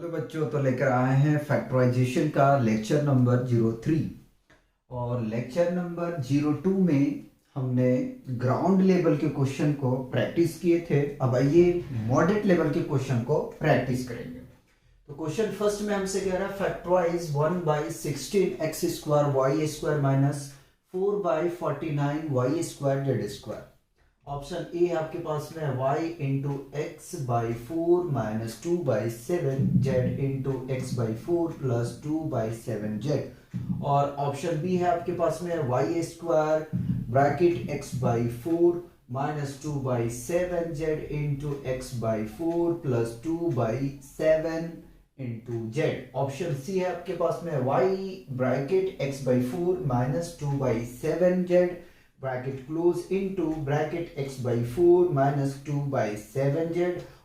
Hello बच्चों, तो लेकर आए हैं फैक्टराइजेशन का लेक्चर नंबर 03। और लेक्चर नंबर 02 में हमने ग्राउंड लेवल के क्वेश्चन को प्रैक्टिस किए थे। अब आइए मॉडरेट लेवल के क्वेश्चन को प्रैक्टिस करेंगे। तो क्वेश्चन फर्स्ट में हमसे कह रहा है factorise 1/16 x² y² minus 4/49 y² z²। Option A आपके पास में है y into X by 4 minus 2/7 z into X by 4 plus 2/7 z। और ऑप्शन बी है आपके पास में y² bracket x by 4 minus 2/7 z into X by 4 plus 2/7 into z। Option C है आपके पास में y bracket x by 4 minus 2/7 z bracket close into bracket x by 4 minus 2/7 z।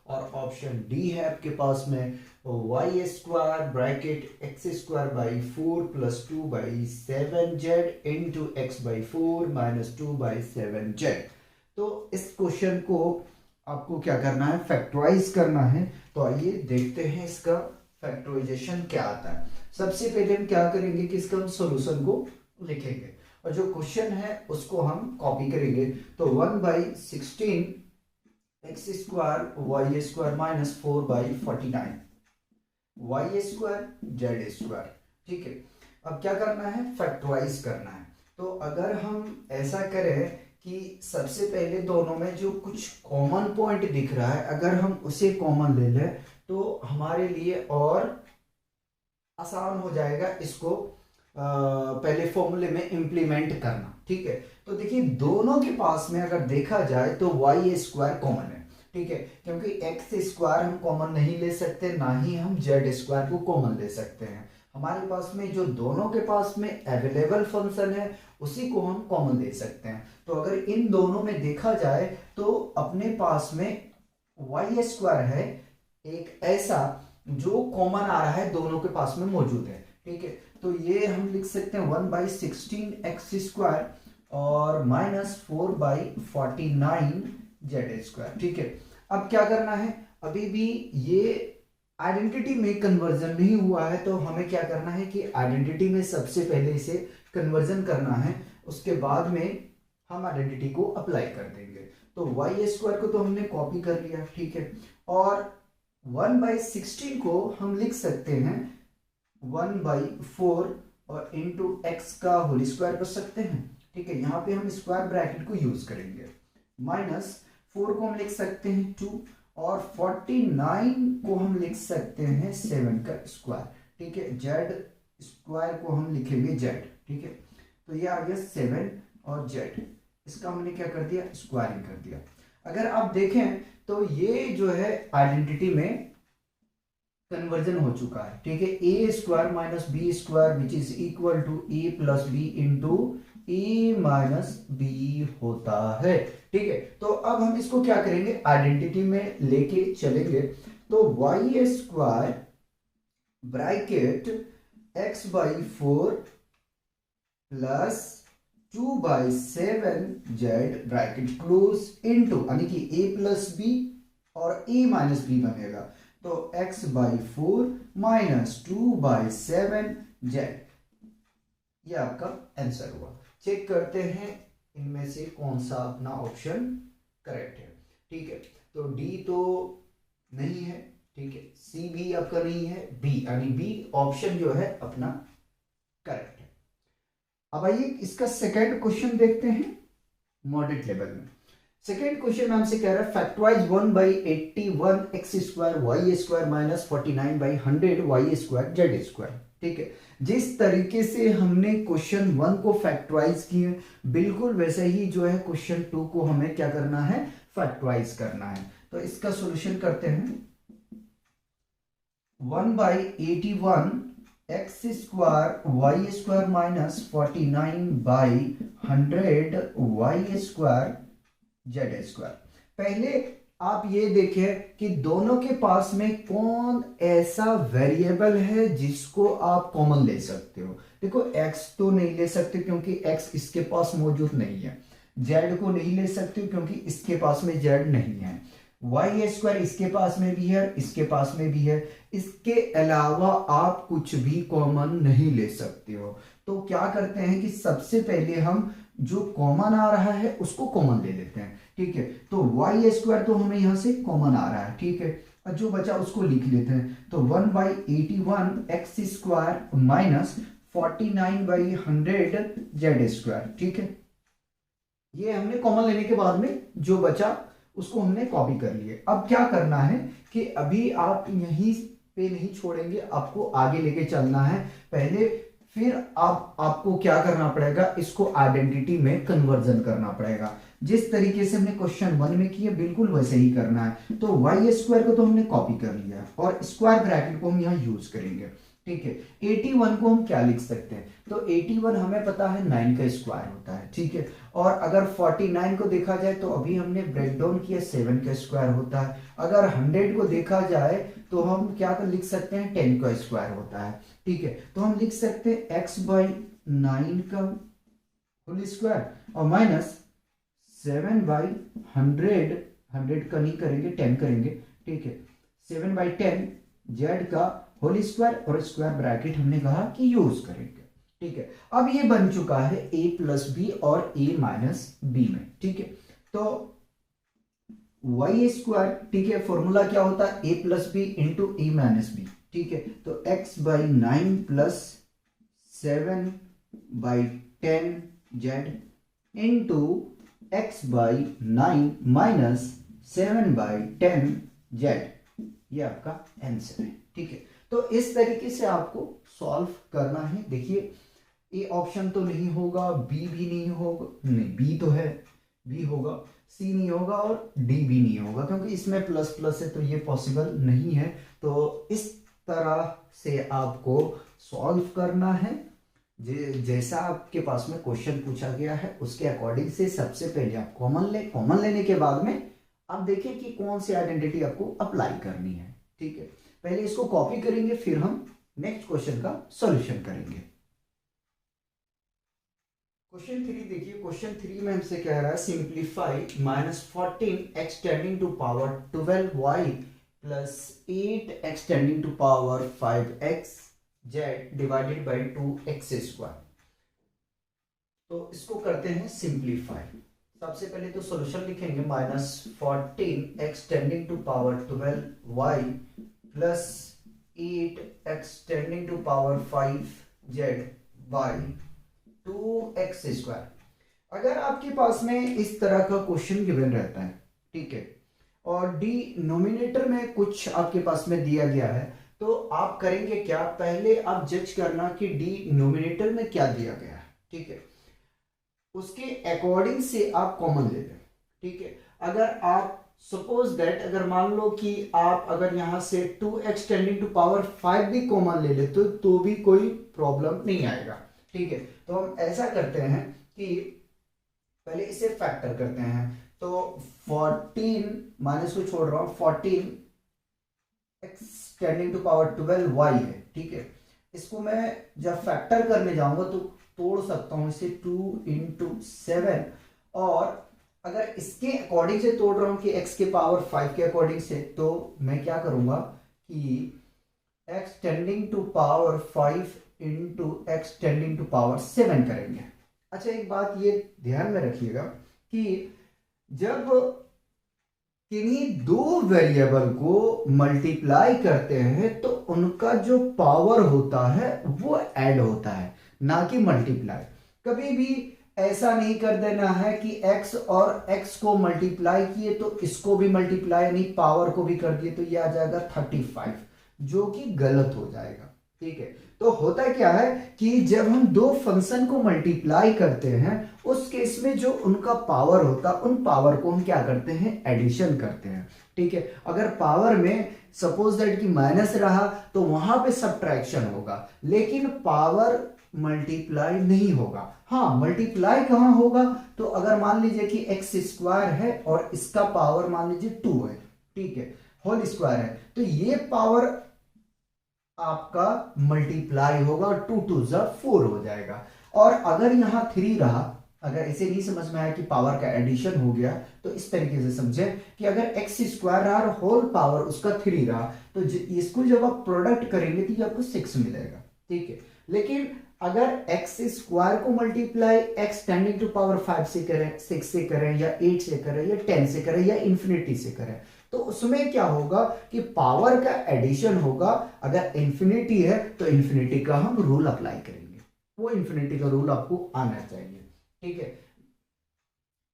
और ऑप्शन डी है आपके पास में y² bracket x² by 4 plus 2/7 z into X by 4 minus 2/7 z। तो इस क्वेश्चन को आपको क्या करना है, फैक्टराइज करना है। तो आइए देखते हैं इसका फैक्टराइजेशन क्या आता है। सबसे पहले हम क्या करेंगे कि इसका हम सॉल्यूशन को लिखेंगे और जो क्वेश्चन है उसको हम कॉपी करेंगे। तो 1/16 x² y² minus 4/49 y² z²। ठीक है, अब क्या करना है, फैक्टराइज करना है। तो अगर हम ऐसा करें कि सबसे पहले दोनों में जो कुछ कॉमन पॉइंट दिख रहा है, अगर हम उसे कॉमन ले लें तो हमारे लिए और आसान हो जाएगा इसको पहले फॉर्मूले में इंप्लीमेंट करना। ठीक है, तो देखिए दोनों के पास में अगर देखा जाए तो y² कॉमन है। ठीक है, क्योंकि x² हम कॉमन नहीं ले सकते, ना ही हम z² को कॉमन ले सकते हैं। हमारे पास में जो दोनों के पास में अवेलेबल फंक्शन है उसी को हम कॉमन ले सकते हैं। तो अगर इन दोनों में देखा जाए तो अपने पास में y² है एक ऐसा जो कॉमन आ रहा है, दोनों के पास में मौजूद है। ठीक है, तो ये हम लिख सकते हैं 1/16 x² और माइनस 4/49 z²। ठीक है, अब क्या करना है, अभी भी ये आइडेंटिटी में कन्वर्जन नहीं हुआ है, तो हमें क्या करना है कि आइडेंटिटी में सबसे पहले इसे कन्वर्जन करना है, उसके बाद में हम आइडेंटिटी को अप्लाई कर देंगे। तो y² को तो हमने कॉपी कर लिया। ठीक है, और 1/16 को हम लिख सकते हैं 1/4 और इंटू एक्स का होल स्क्वायर कर सकते हैं। ठीक है, यहाँ पे हम स्क्वायर ब्रैकेट को यूज करेंगे। माइनस 4 को हम लिख सकते हैं 2 और 49 को हम लिख सकते हैं 7 का स्क्वायर। ठीक है, z² को हम लिखेंगे z। ठीक है, तो ये आ गया 7 और z, इसका हमने क्या कर दिया, स्क्वायरिंग कर दिया। अगर आप देखें तो ये जो है आइडेंटिटी में कन्वर्जन हो चुका है। ठीक है, a² minus b² which is equal to a plus B into a minus B होता है। ठीक है, तो अब हम इसको क्या करेंगे, आइडेंटिटी में लेके चलेंगे। तो y² bracket x by 4 plus 2/7 z bracket close into, यानी कि a प्लस बी और a माइनस बी बनेगा। तो x बाई 4 माइनस 2/7 z, ये आपका आंसर हुआ। चेक करते हैं इनमें से कौन सा अपना ऑप्शन करेक्ट है। ठीक है, तो डी तो नहीं है। ठीक है, सी भी आपका नहीं है, बी यानी बी ऑप्शन जो है अपना करेक्ट है। अब आइए इसका सेकंड क्वेश्चन देखते हैं मॉडरेट लेवल में। सेकेंड क्वेश्चन हमसे कह रहा है factorise 1/81 x² y² minus 49/100 y² z²। ठीक है, जिस तरीके से हमने क्वेश्चन 1 को फैक्टराइज किए, बिल्कुल वैसे ही जो है क्वेश्चन 2 को हमें क्या करना है, फैक्टराइज करना है। तो इसका सॉल्यूशन करते हैं। 1/81 x² y² minus 49/100 y² z²। पहले आप ये देखें कि दोनों के पास में कौन ऐसा वेरिएबल है जिसको आप कॉमन ले सकते हो। देखो x तो नहीं ले सकते क्योंकि x इसके पास मौजूद नहीं है, z को नहीं ले सकते क्योंकि इसके पास में z नहीं है, वाई स्क्वायर इसके पास में भी है, इसके पास में भी है, इसके अलावा आप कुछ भी कॉमन नहीं ले सकते हो। तो क्या करते हैं कि सबसे पहले हम जो कॉमन आ रहा है उसको कॉमन ले लेते हैं, ठीक है। तो वाई स्क्वायर तो हमें यहां से कॉमन आ रहा है, ठीक है, और जो बचा उसको लिख लेते हैं। तो 1/81 x square minus 49/100 Z square, ठीक है। ये हमने कॉमन लेने के बाद में जो बचा उसको हमने कॉपी कर लिए। अब क्या करना है कि अभी आप यहीं पे नहीं छोड़ेंगे, आपको आगे लेके चलना है पहले, फिर आपको क्या करना पड़ेगा, इसको आइडेंटिटी में कन्वर्जन करना पड़ेगा। जिस तरीके से हमने क्वेश्चन 1 में किया बिल्कुल वैसे ही करना है। तो वाई स्क्वायर को तो हमने कॉपी कर लिया और स्क्वायर ब्रैकेट को हम यहाँ यूज करेंगे, ठीक है। 81 को हम क्या लिख सकते हैं, तो 81 हमें पता है 9 का स्क्वायर होता है, ठीक है। और अगर 49 को देखा जाए तो अभी हमने ब्रेक डाउन किया 7 का स्क्वायर होता है। अगर 100 को देखा जाए तो हम क्या कर लिख सकते हैं, 10 का स्क्वायर होता है, ठीक है। तो हम लिख सकते हैं x/9 का होल स्क्वायर और माइनस 7/100, 100 का नहीं करेंगे 10 करेंगे, ठीक है, 7/10 जेड का होल स्क्वायर और स्क्वायर ब्रैकेट हमने कहा कि यूज करेंगे, ठीक है। अब ये बन चुका है a प्लस बी और a माइनस बी में, ठीक है। तो वाई स्क्वायर, ठीक है, फॉर्मूला क्या होता है, a plus B into A minus B, ठीक है। तो x/9 plus 7/10 Z into x/9 minus 7/10 Z, ये आपका आंसर है, ठीक है। तो इस तरीके से आपको सॉल्व करना है। देखिए ए ऑप्शन तो नहीं होगा, बी भी नहीं होगा, नहीं बी तो है, बी होगा, सी नहीं होगा और डी भी नहीं होगा, क्योंकि इसमें प्लस प्लस है तो ये पॉसिबल नहीं है। तो इस तरह से आपको सॉल्व करना है। जैसा आपके पास में क्वेश्चन पूछा गया है उसके अकॉर्डिंग से सबसे पहले आप कॉमन लेने के बाद में आप देखिए कि कौन सी आइडेंटिटी आपको अप्लाई करनी है, ठीक है। पहले इसको कॉपी करेंगे फिर हम नेक्स्ट क्वेश्चन का सॉल्यूशन करेंगे। क्वेश्चन 3 देखिए, क्वेश्चन 3 में हमसे कह रहा है simplify -14 x tending to power 12y plus 8 x tending to power 5x z divided by 2x square. तो इसको करते हैं सिंप्लीफाई। सबसे पहले तो सॉल्यूशन लिखेंगे -14 x tending to power 12y plus 8 x tending to power 5z by 2x square. अगर आपके पास में इस तरह का क्वेश्चन गिवन रहता है, ठीक है, और डिनोमिनेटर में कुछ आपके पास में दिया गया है, तो आप करेंगे क्या, पहले आप जज करना कि डिनोमिनेटर में क्या दिया गया है, ठीक है, उसके अकॉर्डिंग से आप कॉमन ले लें, ठीक है। अगर आप सपोज दैट अगर मान लो कि आप अगर यहां से 2x टेंडिंग टू पावर 5 भी कॉमन ले ले तो भी कोई प्रॉब्लम नहीं आएगा, ठीक है। तो हम ऐसा करते हैं कि पहले इसे फैक्टर करते हैं। तो 14 माइनस को छोड़ रहा हूं, 14 x tending to power 12y है, ठीक है। इसको मैं जब फैक्टर करने जाऊंगा तो तोड़ सकता हूं इसे 2 इंटू 7, और अगर इसके अकॉर्डिंग से तोड़ रहा हूं कि x के पावर 5 के अकॉर्डिंग से, तो मैं क्या करूंगा कि x tending to power 5 into X tending to power 7 करेंगे। अच्छा, एक बात ये ध्यान में रखिएगा कि जब किन्हीं दो वेरिएबल को मल्टीप्लाई करते हैं तो उनका जो पावर होता है वो ऐड होता है, ना कि मल्टीप्लाई। कभी भी ऐसा नहीं कर देना है कि x और x को मल्टीप्लाई किए तो इसको भी मल्टीप्लाई, नहीं पावर को भी कर दिए तो ये आ जाएगा 35, जो कि गलत हो जाएगा, ठीक है। तो होता क्या है कि जब हम दो फंक्शन को मल्टीप्लाई करते हैं उस केस में जो उनका पावर होता है उन पावर को हम क्या करते हैं, एडिशन करते हैं, ठीक है। अगर पावर में सपोज दैट कि माइनस रहा तो वहां पे सब्ट्रैक्शन होगा, लेकिन पावर मल्टीप्लाई नहीं होगा। हाँ, मल्टीप्लाई कहां होगा, तो अगर मान लीजिए कि एक्स स्क्वायर है और इसका पावर मान लीजिए 2 है, ठीक है, होल स्क्वायर है, तो ये पावर आपका मल्टीप्लाई होगा और 2 2 4 हो जाएगा। और अगर यहां 3 रहा, अगर ऐसे नहीं समझ में आया कि पावर का एडिशन हो गया तो इस तरीके से समझे कि अगर एक्स स्क्वायर रहा और होल पावर उसका 3 रहा तो इसको जब आप प्रोडक्ट करेंगे तो ये आपको 6 मिलेगा, ठीक है। लेकिन अगर एक्स स्क्वायर को multiply X tending to power 5 से करें, 6 से करें, या 8 से करें, या 10 से करें, या इंफिनिटी से करें, तो उसमें क्या होगा कि पावर का एडिशन होगा। अगर इंफिनिटी है तो इंफिनिटी का हम रूल अप्लाई करेंगे, वो इंफिनिटी का रूल आपको आना चाहिए, ठीक है।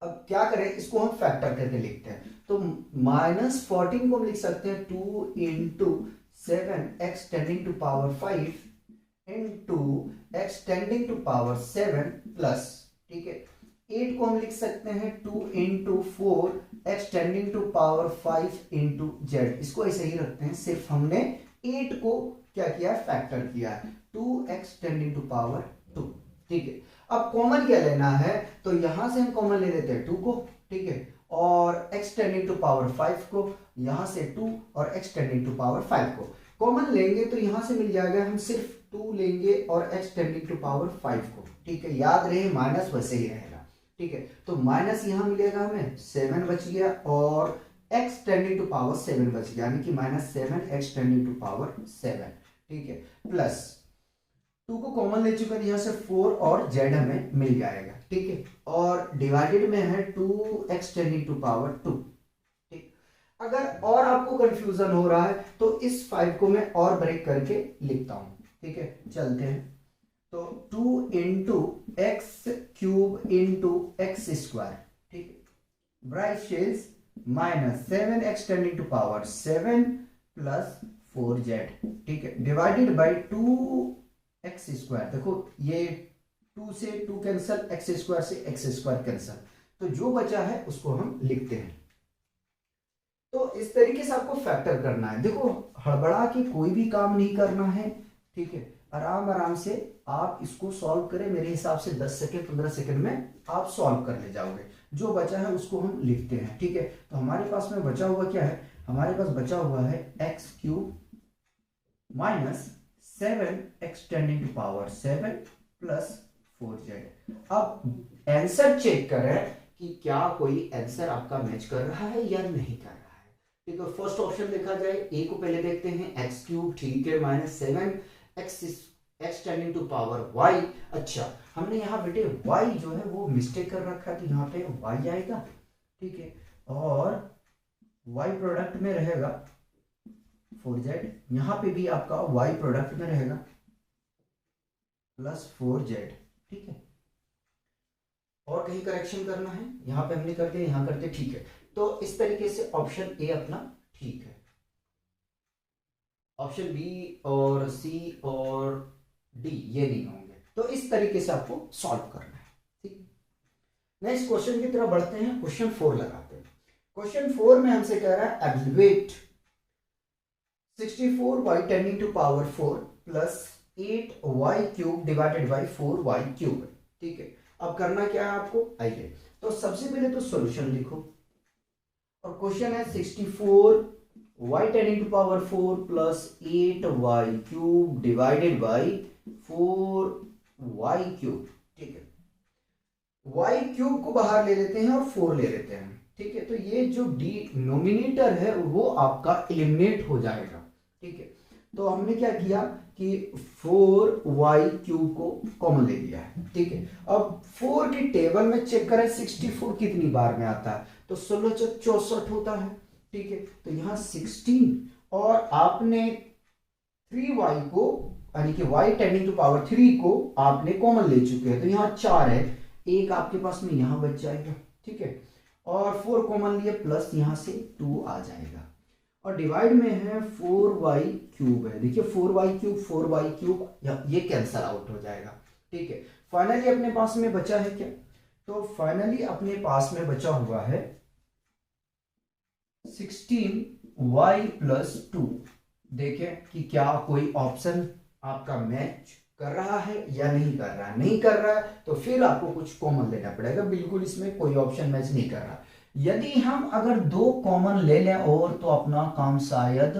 अब क्या करें, इसको हम फैक्टर करके लिखते हैं। तो -14 को हम लिख सकते हैं 2 into 7 X tending to power 5 into X tending to power 7 plus, ठीक है। 8 को हम लिख सकते हैं 2 into 4 X tending to power 5 into Z. इसको ऐसे ही रखते हैं, सिर्फ हमने 8 को क्या किया, फैक्टर किया है, 2 एक्स टेंडिंग टू पावर 2, ठीक है। अब कॉमन क्या लेना है, तो यहां से हम कॉमन ले लेते हैं 2 को, ठीक है, और एक्स टेंडिंग टू पावर 5 को, यहां से 2 और एक्स टेंडिंग टू पावर 5 को कॉमन लेंगे तो यहां से मिल जाएगा, हम सिर्फ 2 लेंगे और एक्स टेंडिंग टू पावर 5 को, ठीक है। याद रहे माइनस वैसे ही रहेगा, ठीक है। तो माइनस यहां मिलेगा हमें 7 बच गया और एक्स टेंडिंग टू पावर 7 बच गया, यानी कि -7 एक्स टेंडिंग टू पावर 7, ठीक है, प्लस 2 को कॉमन ले चुके हैं, यहां से 4 और z हमें मिल जाएगा, ठीक है। और डिवाइडेड में है 2 एक्स टेंडिंग टू पावर 2, ठीक। अगर और आपको कंफ्यूजन हो रहा है तो इस 5 को मैं और ब्रेक करके लिखता हूं, ठीक है, चलते हैं। तो 2 into X cube into X square, ठीक है, braces -7 X tending to power 7 plus 4z, ठीक है, डिवाइडेड बाई 2 एक्स स्क्वायर। देखो ये 2 से 2 कैंसल, एक्स स्क्वायर से एक्स स्क्वायर कैंसल, तो जो बचा है उसको हम लिखते हैं। तो इस तरीके से आपको फैक्टर करना है। देखो हड़बड़ा के कोई भी काम नहीं करना है, ठीक है, आराम आराम से आप इसको सॉल्व करें। मेरे हिसाब से 10 सेकंड 15 सेकंड में आप सॉल्व कर ले जाओगे। जो बचा है उसको हम लिखते हैं, ठीक है। तो हमारे पास में बचा हुआ क्या है, हमारे पास बचा हुआ है X cube minus 7 X tending to power 7 plus 4z। अब आंसर चेक करें कि क्या कोई आंसर आपका मैच कर रहा है या नहीं कर रहा है, ठीक है। फर्स्ट ऑप्शन देखा जाए, ए को पहले देखते हैं, एक्स क्यूब, ठीक है, -7 X tending to power y। अच्छा, हमने यहाँ बेटे y जो है वो मिस्टेक कर रखा है, तो यहाँ पे y आएगा, ठीक है, और y प्रोडक्ट में रहेगा 4z, यहां पे भी आपका y प्रोडक्ट में रहेगा प्लस 4z, ठीक है। और कहीं करेक्शन करना है, यहां पे हमने कर दिया, यहां करते, ठीक है। तो इस तरीके से ऑप्शन ए अपना ठीक है। ऑप्शन बी और सी और डी ये नहीं होंगे। तो इस तरीके से आपको सॉल्व करना है, ठीक। नेक्स्ट क्वेश्चन की तरफ बढ़ते हैं, क्वेश्चन 4 लगाते हैं। क्वेश्चन 4 में हमसे कह रहा है evaluate 64y tending to power 4 plus 8y cube divided by 4y cube, ठीक है। अब करना क्या है आपको, आइए तो सबसे पहले तो सॉल्यूशन लिखो। और क्वेश्चन है 64y tending to power 4 plus 8y cube divided by 4y cube, ठीक है। y क्यूब को बाहर ले लेते हैं और 4 ले लेते हैं, ठीक है। तो ये जो डिनोमिनेटर है वो आपका एलिमिनेट हो जाएगा, ठीक है। तो हमने क्या किया कि 4y क्यूब को कॉमन ले लिया है, ठीक है। अब 4 की टेबल में चेक करें 64 कितनी बार में आता है, तो 16 64 होता है, ठीक है। तो यहाँ 16 और आपने 3y को यानी कि y टेंडिंग टू पावर 3 को आपने कॉमन ले चुके हैं, तो यहाँ 4 है, एक आपके पास में यहां बच जाएगा, ठीक है। और 4 कॉमन लिए प्लस यहां से 2 आ जाएगा और डिवाइड में है 4y क्यूब है, देखिए 4y क्यूब ये कैंसल आउट हो जाएगा, ठीक है। फाइनली अपने पास में बचा है क्या, तो फाइनली अपने पास में बचा हुआ है 16y प्लस 2। देखें कि क्या कोई ऑप्शन आपका मैच कर रहा है या नहीं कर रहा है। नहीं कर रहा है तो फिर आपको कुछ कॉमन लेना पड़ेगा, बिल्कुल इसमें कोई ऑप्शन मैच नहीं कर रहा। यदि हम अगर 2 कॉमन ले लें और तो अपना काम शायद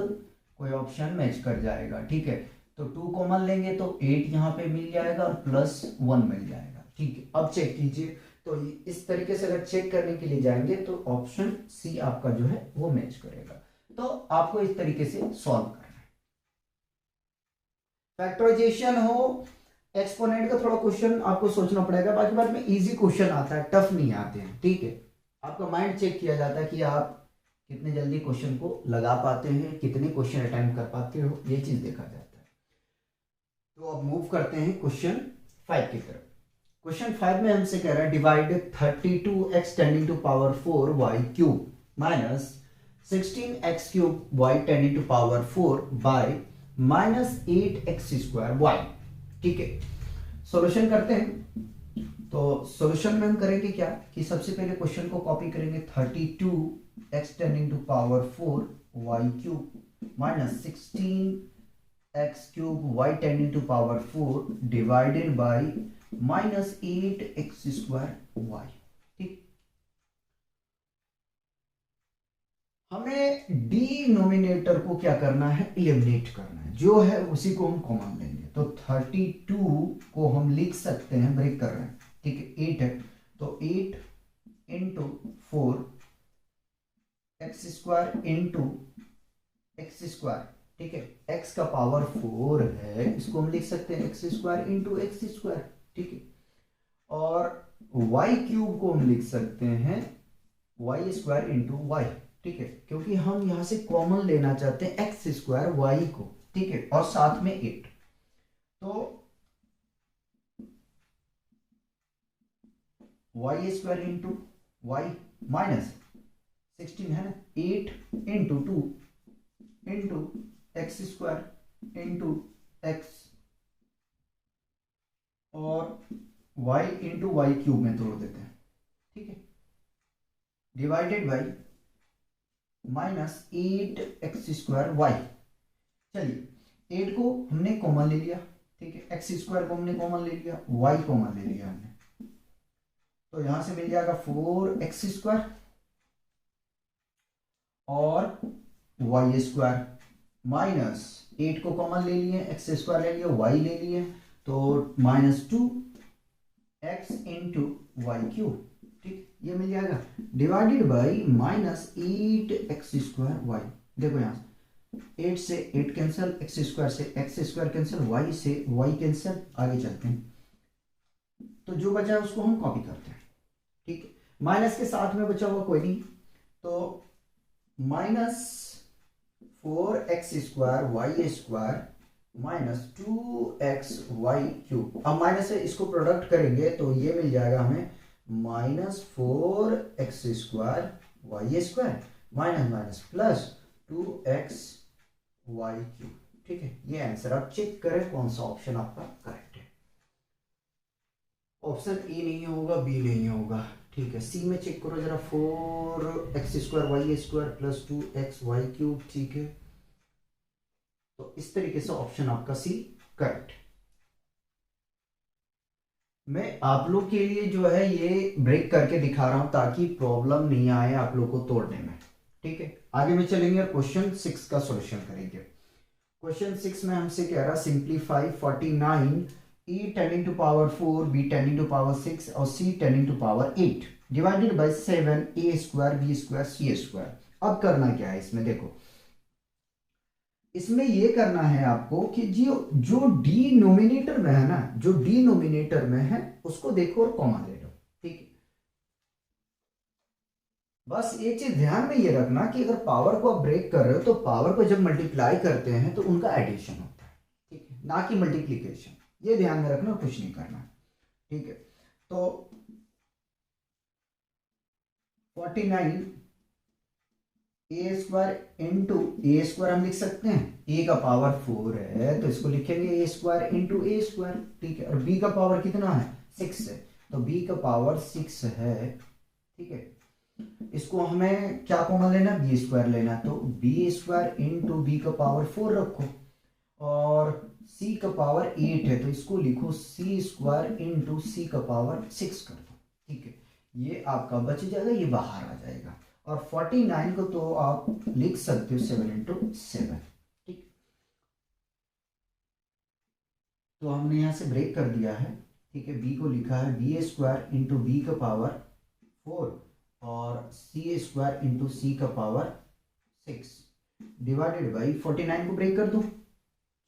कोई ऑप्शन मैच कर जाएगा, ठीक है। तो 2 कॉमन लेंगे तो 8 यहाँ पे मिल जाएगा और प्लस 1 मिल जाएगा, ठीक है। अब चेक कीजिए तो इस तरीके से अगर चेक करने के लिए जाएंगे तो ऑप्शन सी आपका जो है वो मैच करेगा। तो आपको इस तरीके से सॉल्व करना है। फैक्टराइजेशन हो, एक्सपोनेंट का थोड़ा क्वेश्चन आपको सोचना पड़ेगा, बाकी बात में इजी क्वेश्चन आता है, टफ नहीं आते हैं, ठीक है। आपका माइंड चेक किया जाता है कि आप कितने जल्दी क्वेश्चन को लगा पाते हैं, कितने क्वेश्चन अटेम्प्ट कर पाते हो, ये चीज देखा जाता है। तो अब मूव करते हैं क्वेश्चन 5 की तरफ। क्वेश्चन 5 में हमसे कह रहा है divide 32x tending to power 4 Y cube minus 16x cube Y tending to power 4 by minus 8x square Y. ठीक है, सॉल्यूशन करते हैं। तो सॉल्यूशन में हम करेंगे क्या कि सबसे पहले क्वेश्चन को कॉपी करेंगे, 32x tending to power 4 Y cube minus 16x cube Y tending to power 4 divided by minus 8x square Y. ठीक, हमें डिनोमिनेटर को क्या करना है, एलिमिनेट करना है, जो है उसी को हम कॉमन लेंगे। तो 32 को हम लिख सकते हैं, ब्रेक कर रहे हैं, ठीक है, 8 है तो 8 into 4 x square into X square, ठीक है, x का पावर 4 है, इसको हम लिख सकते हैं x square into X square, ठीक है। और y क्यूब को हम लिख सकते हैं वाई स्क्वायर इंटू वाई, ठीक है, क्योंकि हम यहां से कॉमन लेना चाहते हैं एक्स स्क्वायर वाई को, ठीक है, और साथ में 8। तो Y square into Y minus 16 है ना, 8 into 2 into X square into X और y इंटू वाई क्यूब में तोड़ देते हैं, ठीक है, divided by minus 8x square Y. चलिए 8 को हमने कॉमन ले लिया, ठीक है, एक्स स्क्वायर को हमने कॉमन ले लिया, y कॉमन ले लिया हमने, तो यहां से मिल जाएगा 4x स्क्वायर और वाई स्क्वायर माइनस 8 को कॉमन ले लिए, एक्स स्क्वायर ले लिया, y ले लिए, तो minus 2x into Y cube, ठीक, ये मिल जाएगा divided by minus 8x square Y. देखो यहां 8 से 8 कैंसिल, एक्स स्क्वायर से एक्स स्क्वायर कैंसिल, वाई से वाई कैंसिल, आगे चलते हैं। तो जो बचा है उसको हम कॉपी करते हैं, ठीक है, माइनस के साथ में बचा हुआ कोई नहीं, तो minus 4x square y square minus 2x y cube. अब माइनस से इसको प्रोडक्ट करेंगे तो ये मिल जाएगा हमें minus 4x square y square minus minus plus 2x y cube, ठीक है, ये आंसर। आप चेक करें कौन सा ऑप्शन आपका करेक्ट है। ऑप्शन ए नहीं होगा, बी नहीं होगा, ठीक है, सी में चेक करो जरा, 4x square y square plus 2x y cube, ठीक है, तो इस तरीके से ऑप्शन आपका सी करेक्ट। मैं आप लोग के लिए जो है ये ब्रेक करके दिखा रहा हूं ताकि प्रॉब्लम नहीं आए आप लोग को तोड़ने में, ठीक है। आगे में चलेंगे और क्वेश्चन 6 का सॉल्यूशन करेंगे। क्वेश्चन 6 में हमसे कह रहा simplify 49 e tending to power 4 b tending to power 6 और c tending to power 8 divided by 7 a square b square c square. अब करना क्या है इसमें, देखो इसमें ये करना है आपको कि जो जो डिनोमिनेटर में है ना, जो डिनोमिनेटर में है उसको देखो और कॉमन ले लो, ठीक है। बस एक चीज ध्यान में ये रखना कि अगर पावर को आप ब्रेक कर रहे हो तो पावर को जब मल्टीप्लाई करते हैं तो उनका एडिशन होता है, ठीक है, ना कि मल्टीप्लीकेशन। ये ध्यान में रखना, कुछ नहीं करना, ठीक है। तो 49 ए स्क्वायर इंटू ए स्क्वायर हम लिख सकते हैं, ए का पावर 4 है तो इसको लिखेंगे ए स्क्वायर इंटू ए स्क्वायर, ठीक है, और बी का पावर कितना है 6 है तो बी का पावर 6 है, ठीक है। इसको हमें क्या कॉमन लेना, बी स्क्वायर लेना, तो बी स्क्वायर इंटू बी का पावर 4 रखो और सी का पावर 8 है तो इसको लिखो सी स्क्वायर इंटू सी का पावर 6 कर दो, ठीक है, ये आपका बच जाएगा, ये बाहर आ जाएगा। और 49 को तो आप लिख सकते हो 7 इंटू 7, ठीक। तो हमने यहां से ब्रेक कर दिया है, ठीक है, बी को लिखा है बी स्क्वायर इंटू बी का पावर 4 और सी स्क्वायर इंटू सी का पावर 6 डिवाइडेड बाई 49 को ब्रेक कर दो,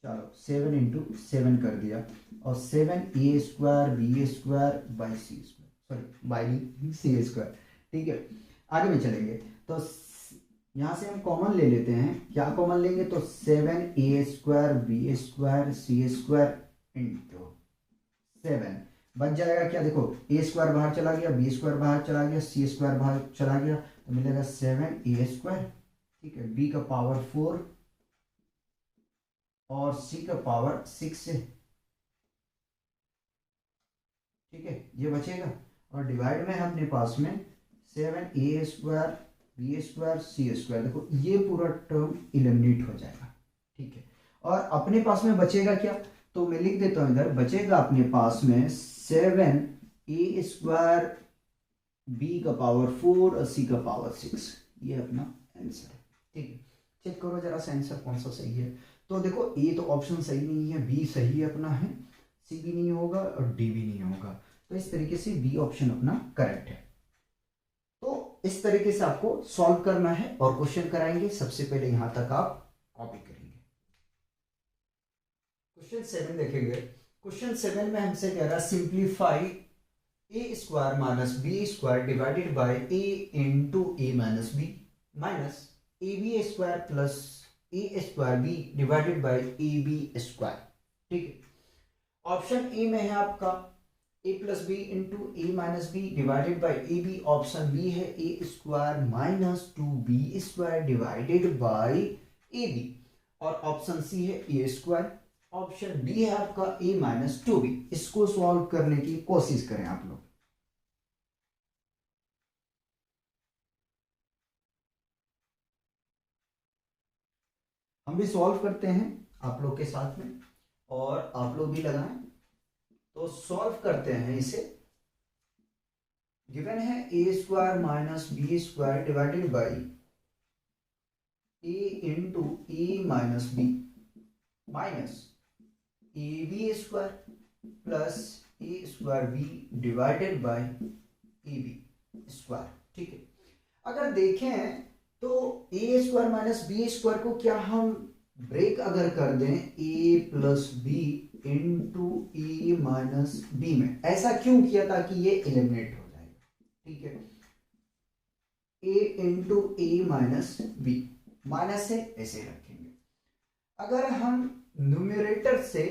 चलो 7 इंटू 7 कर दिया और 7 A square B square by C square, sorry by C square. ठीक है, आगे में चलेंगे तो यहाँ से हम कॉमन ले लेते हैं, क्या कॉमन लेंगे तो 7 A square B square C square into 7 बच जाएगा क्या, देखो ए स्क्वायर बाहर चला गया, बी स्क्वायर बाहर चला गया, सी स्क्वायर बाहर चला गया, तो मिलेगा 7 ए स्क्वायर, ठीक है, बी का पावर 4 और सी का पावर 6 है, ठीक है, ये बचेगा और डिवाइड में अपने पास में 7 A square B square C square, देखो ये पूरा टर्म इलिमिनेट हो जाएगा। ठीक है, और अपने पास में बचेगा क्या, तो मैं लिख देता हूं इधर, बचेगा अपने पास में 7 ए स्क्वायर बी का पावर 4 और सी का पावर 6, ये अपना आंसर है। ठीक है, चेक करो जरा सा आंसर कौन सा सही है। तो देखो ए तो ऑप्शन सही नहीं है, बी सही अपना है, सी भी नहीं होगा और डी भी नहीं होगा, तो इस तरीके से बी ऑप्शन अपना करेक्ट है। तो इस तरीके से आपको सॉल्व करना है और क्वेश्चन कराएंगे। सबसे पहले यहां तक आप कॉपी करेंगे। क्वेश्चन 7 देखेंगे। क्वेश्चन 7 में हमसे कह रहा है simplify A square minus B square divided by A into A minus B minus A B square plus A square B divided by A B square. ठीक है, ऑप्शन ए में है आपका A plus B into A minus B divided by A B, option B है A square minus 2b square divided by A B और option C है A square, option D है आपका ए माइनस 2b। इसको solve करने की कोशिश करें आप लोग। हम भी सॉल्व करते हैं आप लोग के साथ में और आप लोग भी लगाएं। तो सॉल्व करते हैं इसे। गिवन है A square minus B square divided by A into A minus B minus A B square plus A square B divided by A B square. ठीक है, अगर देखें तो A square minus B square को क्या हम break अगर कर दें A plus B into A minus B में, ऐसा क्यों किया ताकि ये एलिमिनेट हो जाएगा। ठीक है, ए into A minus B minus है ऐसे रखेंगे। अगर हम न्यूमरेटर से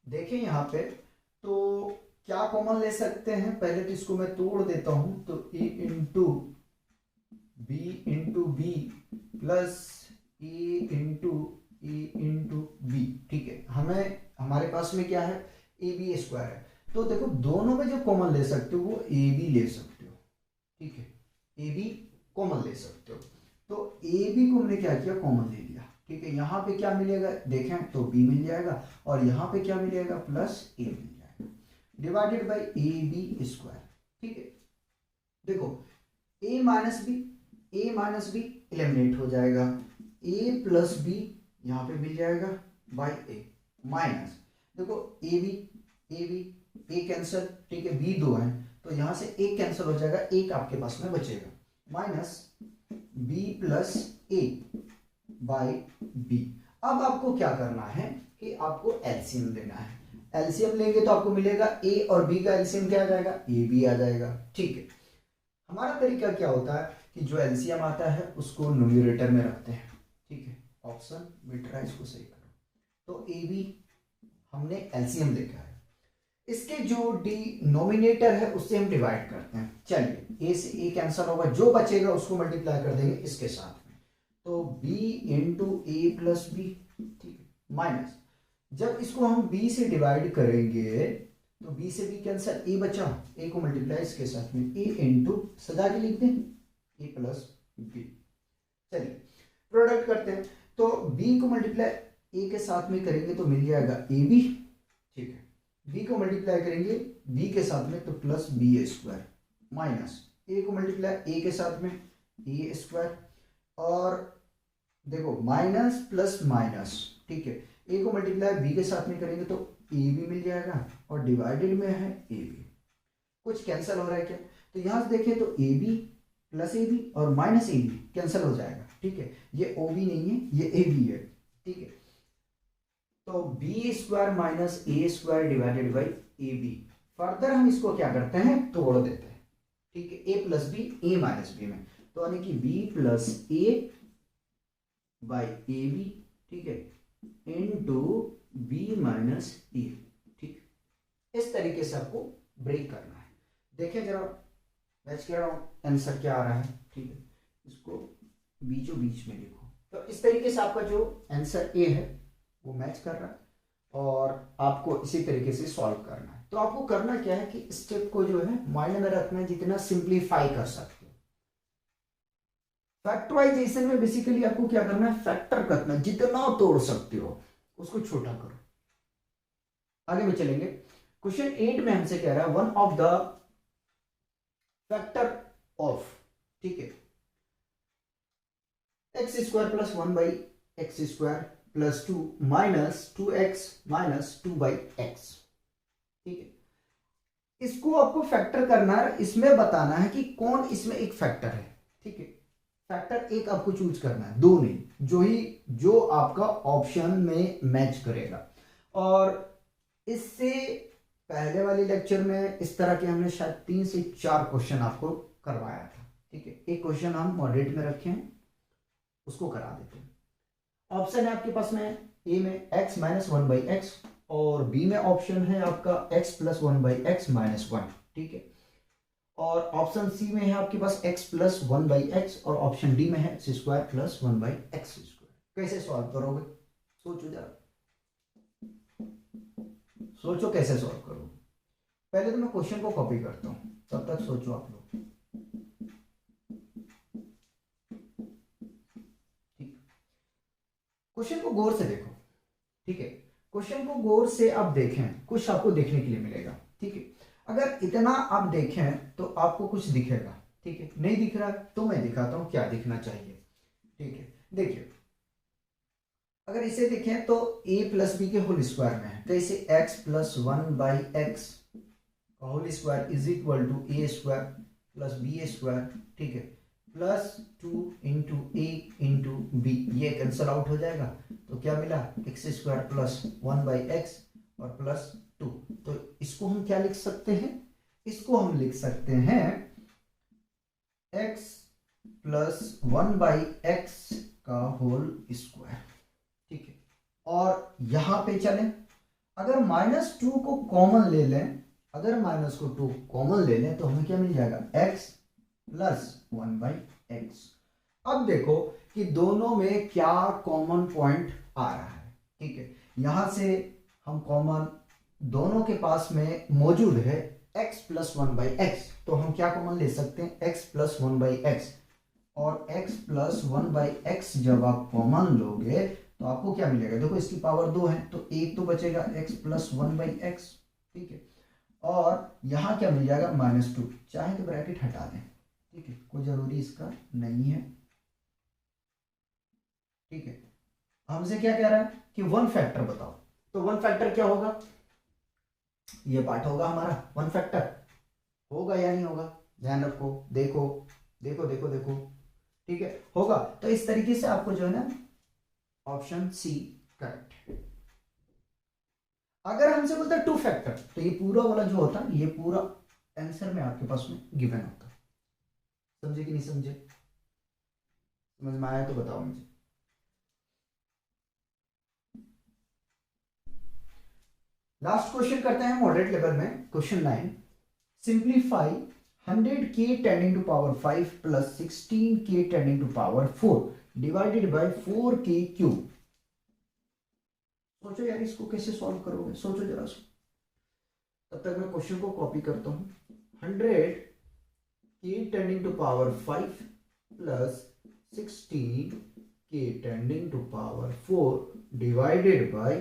देखें यहां पे तो क्या कॉमन ले सकते हैं, पहले तो इसको मैं तोड़ देता हूं, तो ए इंटू बी प्लस ए इंटू बी। ठीक है, हमें हमारे पास में क्या है ए बी स्क्वायर है, तो देखो दोनों में जो कॉमन ले सकते हो वो ए बी ले सकते हो। ठीक है, ए बी कॉमन ले सकते हो, तो ए बी को हमने क्या किया कॉमन ले लिया। ठीक है, यहाँ पे क्या मिलेगा देखें तो बी मिल जाएगा और यहाँ पे क्या मिलेगा प्लस ए मिल जाएगा divided by A B square. ठीक है, देखो ए माइनस बी एलिमिनेट हो जाएगा, ए प्लस बी यहाँ पे मिल जाएगा बाई ए माइनस, देखो ए कैंसिल, ठीक है, बी 2 है तो यहाँ से एक कैंसिल हो जाएगा, एक आपके पास में बचेगा minus B plus A by B. अब आपको क्या करना है कि आपको एलसीएम लेना है। एलसीएम लेंगे तो आपको मिलेगा ए और बी का एलसीएम क्या आ जाएगा ए बी आ जाएगा। ठीक है, हमारा तरीका क्या होता है कि जो एलसीएम आता है उसको न्यूमरेटर में रखते हैं। ठीक है, ऑप्शन मिट रहा है, इसको सही करो। तो ए बी हमने एलसीएम देखा है, इसके जो डिनोमिनेटर है उससे हम डिवाइड करते हैं। चलिए ए से ए कैंसिल होगा, जो बचेगा उसको मल्टीप्लाई कर देंगे इसके साथ में, तो b इंटू ए प्लस बी। ठीक है, माइनस जब इसको हम b से डिवाइड करेंगे तो b से b कैंसिल, ए बचा, a को मल्टीप्लाई इसके साथ में a इंटू सजा के लिख दें a प्लस बी। चलिए प्रोडक्ट करते हैं, तो b को मल्टीप्लाई a के साथ में करेंगे तो मिल जाएगा ए बी। ठीक है, b को मल्टीप्लाई करेंगे b के साथ में तो plus B square minus a को मल्टीप्लाई a के साथ में ए स्क्वायर और देखो माइनस प्लस माइनस। ठीक है, a को मल्टीप्लाई b के साथ में करेंगे तो ए बी मिल जाएगा और डिवाइडेड में है ए बी। कुछ कैंसिल हो रहा है क्या? तो यहां से देखें तो A B plus A B और माइनस ए बी कैंसिल हो जाएगा, ठीक है। ये ओ बी नहीं है, ये ए बी है, ठीक है। तो B square minus A square divided by A B. Further हम इसको क्या करते हैं, तोड़ देते हैं, ठीक है। A plus B A minus B में, तो यानी कि B plus A by A B, ठीक है, इनटू बी माइनस ए, ठीक। इस तरीके से आपको ब्रेक करना है। देखिए जरा मैच कर रहा हूं आंसर क्या आ रहा है, ठीक है। इसको बीचों बीच में लिखो। तो इस तरीके से आपका जो आंसर ए है वो मैच कर रहा है और आपको इसी तरीके से सॉल्व करना है। तो आपको करना क्या है कि स्टेप को जो है माइंड में रखना है, जितना सिंप्लीफाई कर सकते हो। फैक्टराइजेशन में बेसिकली आपको क्या करना है, फैक्टर करना, जितना तोड़ सकते हो उसको छोटा करो। आगे में चलेंगे। क्वेश्चन 8 में हमसे कह रहा है one of the factor of, ठीक है, x square plus 1 by x square plus 2 minus 2x minus 2 by x, ठीक है। इसको आपको फैक्टर करना है, इसमें बताना है कि कौन इसमें एक फैक्टर है, ठीक है। फैक्टर एक आपको चूज करना है, दो नहीं, जो आपका ऑप्शन में मैच करेगा। और इससे पहले वाले लेक्चर में इस तरह के हमने शायद 3 से 4 क्वेश्चन आपको करवाया था, ठीक है। एक क्वेश्चन हम मॉडरेट में रखे हैं, उसको करा देते हैं। ऑप्शन है आपके पास में ए में x माइनस 1 बाई एक्स और बी में ऑप्शन है आपका x plus 1 by x minus 1, ठीक है। और ऑप्शन सी में है आपके पास x प्लस 1 बाई एक्स और ऑप्शन डी में है x square plus 1 by x square. कैसे सॉल्व करोगे, सोचो जरा, सोचो कैसे सॉल्व करोगे। पहले तो मैं क्वेश्चन को कॉपी करता हूं, तब तक सोचो आप लोग, ठीक। क्वेश्चन को गौर से देखो, ठीक है। क्वेश्चन को गौर से आप देखें, कुछ आपको देखने के लिए मिलेगा, ठीक है। अगर इतना आप देखें तो आपको कुछ दिखेगा, ठीक है। नहीं दिख रहा तो मैं दिखाता हूं क्या दिखना चाहिए, ठीक है। देखिए अगर इसे देखें तो a प्लस बी के होल स्क्वायर में है, तो इसे x प्लस 1 बाई एक्स का whole square is equal to A square plus B square, ठीक है, plus 2 into A into B. ये कैंसल आउट हो जाएगा, तो क्या मिला, x square plus 1 by x और प्लस 2। तो इसको हम क्या लिख सकते हैं, इसको हम लिख सकते हैं x प्लस 1 बाई एक्स का होल स्क्वायर, ठीक है। और यहां पे चलें, अगर -2 को कॉमन ले लें, अगर -2 कॉमन ले लें तो हमें क्या मिल जाएगा, x प्लस 1 बाई एक्स। अब देखो कि दोनों में क्या कॉमन पॉइंट आ रहा है, ठीक है। यहां से हम कॉमन दोनों के पास में मौजूद है x प्लस 1 बाई एक्स, तो हम क्या कॉमन ले सकते हैं, x प्लस 1 बाई एक्स। और x प्लस 1 बाई एक्स जब आप कॉमन लोगे तो आपको क्या मिलेगा, देखो इसकी पावर 2 है तो एक तो बचेगा x प्लस 1 बाई एक्स, ठीक है। और यहां क्या मिल जाएगा, -2। चाहे तो ब्रैकेट हटा दें, ठीक है, कोई जरूरी इसका नहीं है, ठीक है। हमसे क्या कह रहा है कि वन फैक्टर बताओ, तो वन फैक्टर क्या होगा, ये पार्ट होगा हमारा, वन फैक्टर होगा या नहीं होगा, ध्यान रखो, देखो देखो देखो देखो, ठीक है, होगा। तो इस तरीके से आपको जो है ना ऑप्शन सी करेक्ट है। अगर हमसे बोलता है टू फैक्टर, तो ये पूरा वाला जो होता है, ये पूरा आंसर में आपके पास में गिवन होता है। समझे कि नहीं समझे, समझ में आया तो बताओ मुझे। लास्ट क्वेश्चन करते हैं मॉडरेट लेवल में, question 9। Simplify 100k tending to power 5 plus 16k tending to power 4 divided by 4k cube. सोचो यार इसको कैसे सॉल्व करोगे, सोचो जरा सो। तब तक मैं क्वेश्चन को कॉपी करता हूं। 100k tending to power 5 plus 16k tending to power 4 divided by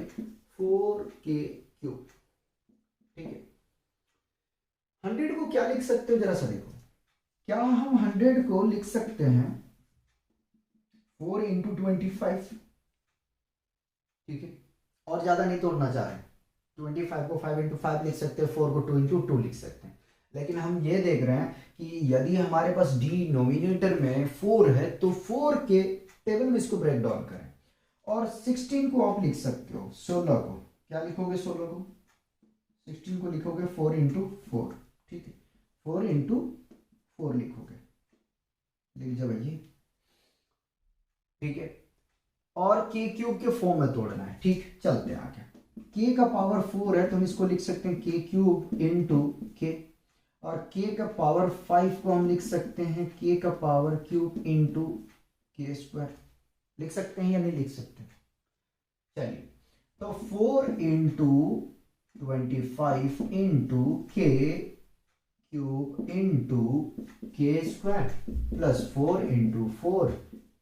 4k cube, ठीक है। 100 को क्या लिख सकते हो जरा सा देखो, क्या हम 100 को लिख सकते हैं 4 इंटू 25, ठीक है। और ज्यादा नहीं तोड़ना चाह रहे 25 को 5 × 5 लिख सकते हैं, 4 को 2 × 2 लिख सकते हैं। लेकिन हम ये देख रहे हैं कि यदि हमारे पास डिनोमिनेटर में 4 है तो 4 के टेबल में इसको ब्रेक डाउन करें। और 16 को आप लिख सकते हो 16 को, क्या लिखोगे 16 को, 16 को लिखोगे 4 × 4, ठीक है, 4 × 4 लिखोगे, लिख जाओ भाई, ठीक है। और के क्यूब के फॉर्म में तोड़ना है, ठीक, चलते हैं आगे। के का पावर 4 है तो हम इसको लिख सकते हैं के क्यूब × के, और के का पावर 5 को हम लिख सकते हैं के का पावर क्यूब × के स्क्वायर। लिख सकते हैं या नहीं लिख सकते? चलिए, तो 4 × 25 × के क्यूब × के स्क्वायर प्लस 4 × 4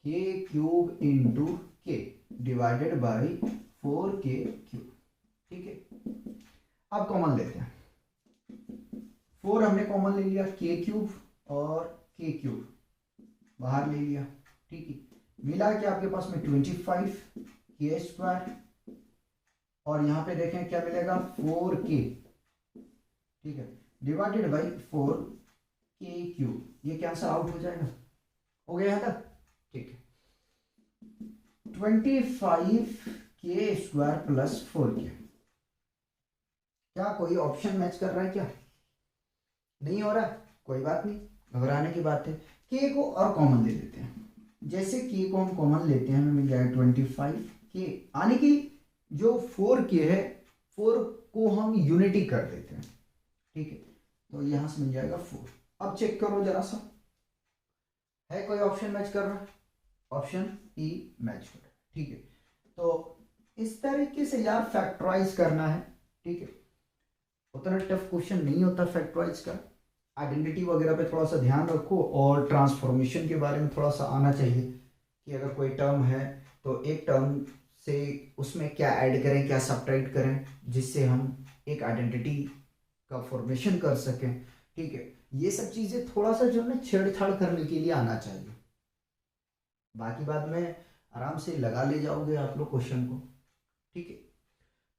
के क्यूब × के डिवाइडेड बाय 4 के क्यूब, ठीक है। अब कॉमन लेते हैं, 4 हमने कॉमन ले लिया, के क्यूब और के क्यूब बाहर ले लिया, ठीक है। मिला कि आपके पास में 25 के स्क्वायर, और यहां पे देखें क्या मिलेगा 4k, ठीक है, डिवाइडेड बाई 4k क्यूब, ये कैंसल आउट हो जाएगा, हो गया था, ठीक है। 25k स्क्वायर प्लस 4k, क्या कोई ऑप्शन मैच कर रहा है? क्या नहीं हो रहा? कोई बात नहीं, घबराने की बात है। k को और कॉमन ले लेते हैं, जैसे k को हम कॉमन लेते हैं हमें मिल जाएगा 25k, यानी कि जो 4k है 4 को हम यूनिटी कर देते हैं, ठीक है, तो यहां से मिल जाएगा 4। अब चेक करो जरा सा, है कोई ऑप्शन मैच कर रहा है? ऑप्शन ई मैच कर रहा है, ठीक है। तो इस तरीके से यार फैक्टराइज करना है, ठीक है, उतना टफ क्वेश्चन नहीं होता फैक्टराइज का। आइडेंटिटी वगैरह पे थोड़ा सा ध्यान रखो, और ट्रांसफॉर्मेशन के बारे में थोड़ा सा आना चाहिए कि अगर कोई टर्म है तो एक टर्म से उसमें क्या ऐड करें, क्या सब्ट्रैक्ट करें, जिससे हम एक आइडेंटिटी का फॉर्मेशन कर सकें, ठीक है। ये सब चीज़ें थोड़ा सा जो है ना छेड़छाड़ करने के लिए आना चाहिए, बाकी बाद में आराम से लगा ले जाओगे आप लोग क्वेश्चन को, ठीक है।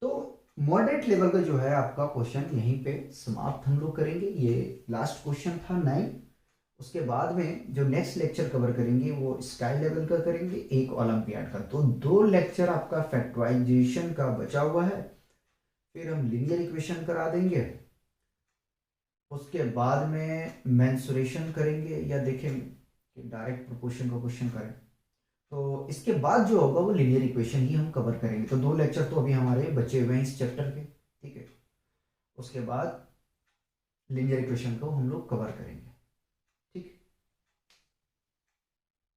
तो मॉडरेट लेवल का जो है आपका क्वेश्चन यहीं पे समाप्त हम लोग करेंगे। ये लास्ट क्वेश्चन था 9। उसके बाद में जो नेक्स्ट लेक्चर कवर करेंगे वो स्काई लेवल का करेंगे, एक ओलंपियाड का। तो 2 लेक्चर आपका फैक्टराइजेशन का बचा हुआ है, फिर हम लीनियर इक्वेशन करा देंगे, उसके बाद में मेंसुरेशन करेंगे, या देखें कि डायरेक्ट प्रोपोर्शन का क्वेश्चन करें। तो इसके बाद जो होगा वो लीनियर इक्वेशन ही हम कवर करेंगे। तो 2 लेक्चर तो अभी हमारे बचे हुए हैं इस चैप्टर के, ठीक है। उसके बाद लीनियर इक्वेशन को हम लोग कवर करेंगे।